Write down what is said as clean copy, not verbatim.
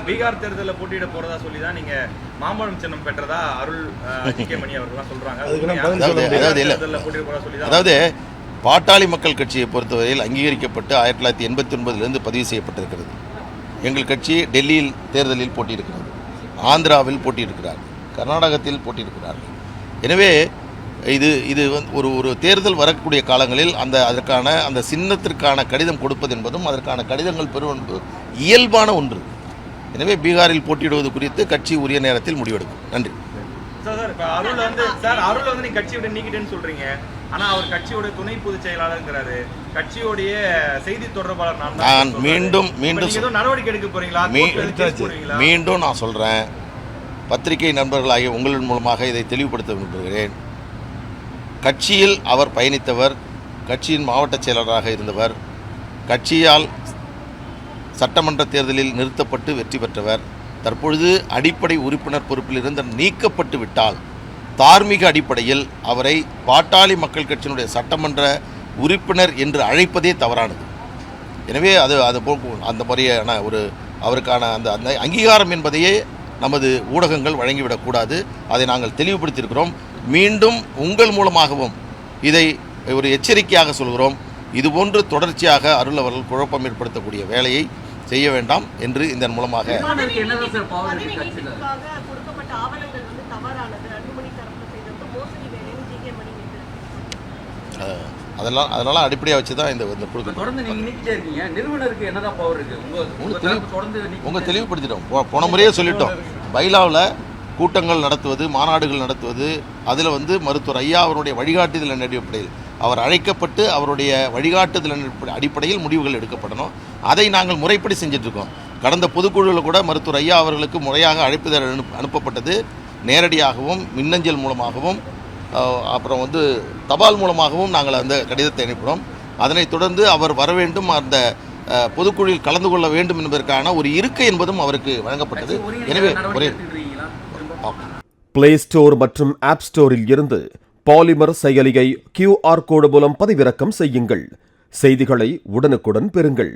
பீகார் தேர்தலில் போட்டியிட போறதா சொல்லிதான் நீங்க மாம்பழம் சின்னம் பெற்றதா அருள் மணி அவர்கள் சொல்றாங்க. அதாவது பாட்டாளி மக்கள் கட்சியை பொறுத்தவரையில் அங்கீகரிக்கப்பட்டு 1989 பதிவு செய்யப்பட்டிருக்கிறது. எங்கள் கட்சி டெல்லியில் தேர்தலில் போட்டியிருக்கிறது, ஆந்திராவில் போட்டியிருக்கிறார், கர்நாடகத்தில் போட்டியிருக்கிறார்கள். எனவே இது ஒரு தேர்தல் வரக்கூடிய காலங்களில் அதற்கான அந்த சின்னத்திற்கான கடிதம் கொடுப்பது என்பதும் அதற்கான கடிதங்கள் பெறுவது இயல்பான ஒன்று. எனவே பீகாரில் போட்டியிடுவது குறித்து கட்சி உரிய நேரத்தில் முடிவெடுக்கும். நன்றி. அருள் வந்து நீங்க கட்சியோட நீக்கிட்டேன்னு சொல்றீங்க. ஆனா அவர் கட்சியோட துணை பொதுச் செயலாளர், கட்சியோடைய செய்தி தொடர்பாளர். நான் மீண்டும் நடவடிக்கை எடுக்க போறீங்களா? மீண்டும் நான் சொல்றேன், பத்திரிகை நண்பர்களாகிய உங்களின் மூலமாக இதை தெளிவுபடுத்த விரும்புகிறேன். கட்சியில் அவர் பயணித்தவர், கட்சியின் மாவட்ட செயலராக இருந்தவர், கட்சியால் சட்டமன்ற தேர்தலில் நிறுத்தப்பட்டு வெற்றி பெற்றவர். தற்பொழுது அடிப்படை உறுப்பினர் பொறுப்பில் இருந்து நீக்கப்பட்டு விட்டால் தார்மீக அடிப்படையில் அவரை பாட்டாளி மக்கள் கட்சியினுடைய சட்டமன்ற உறுப்பினர் என்று அழைப்பதே தவறானது. எனவே அது அந்த முறையான அவருக்கான அந்த அங்கீகாரம் என்பதையே நமது ஊடகங்கள் வழங்கிவிடக்கூடாது. அதை நாங்கள் தெளிவுபடுத்தியிருக்கிறோம். மீண்டும் உங்கள் மூலமாகவும் இதை ஒரு எச்சரிக்கையாக சொல்கிறோம். இதுபோன்று தொடர்ச்சியாக அருள் அவர்கள் குழப்பம் ஏற்படுத்தக்கூடிய வேலையை செய்ய வேண்டாம் என்று இதன் மூலமாக அதெல்லாம் அடிப்படையாக வச்சு தான் இந்த உங்கள் தெளிவுபடுத்திட்டோம். போன முறையே சொல்லிட்டோம், பைலாவில் கூட்டங்கள் நடத்துவது, மாநாடுகள் நடத்துவது, அதில் மருத்துவர் ஐயா அவருடைய வழிகாட்டுதலின் அடிப்படையில் அவர் அழைக்கப்பட்டு அவருடைய வழிகாட்டுதலின் அடிப்படையில் முடிவுகள் எடுக்கப்படணும். அதை நாங்கள் முறைப்படி செஞ்சிட்ருக்கோம். கடந்த பொதுக்குழுவில் கூட மருத்துவர் ஐயா அவர்களுக்கு முறையாக அழைப்புதல் அனுப்பப்பட்டது. நேரடியாகவும் மின்னஞ்சல் மூலமாகவும் அப்புறம் தபால் மூலமாகவும் நாங்கள் அந்த கடிதத்தை அனுப்பினோம். அதனைத் தொடர்ந்து அவர் வர வேண்டும், அந்த பொதுக்குழுவில் கலந்து கொள்ள வேண்டும் என்பதற்கான ஒரு இருக்கை என்பதும் அவருக்கு வழங்கப்பட்டது. எனவே பிளே ஸ்டோர் மற்றும் ஆப் ஸ்டோரில் இருந்து பாலிமர் செயலியை QR கோடு மூலம் பதிவிறக்கம் செய்யுங்கள். செய்திகளை உடனுக்குடன் பெறுங்கள்.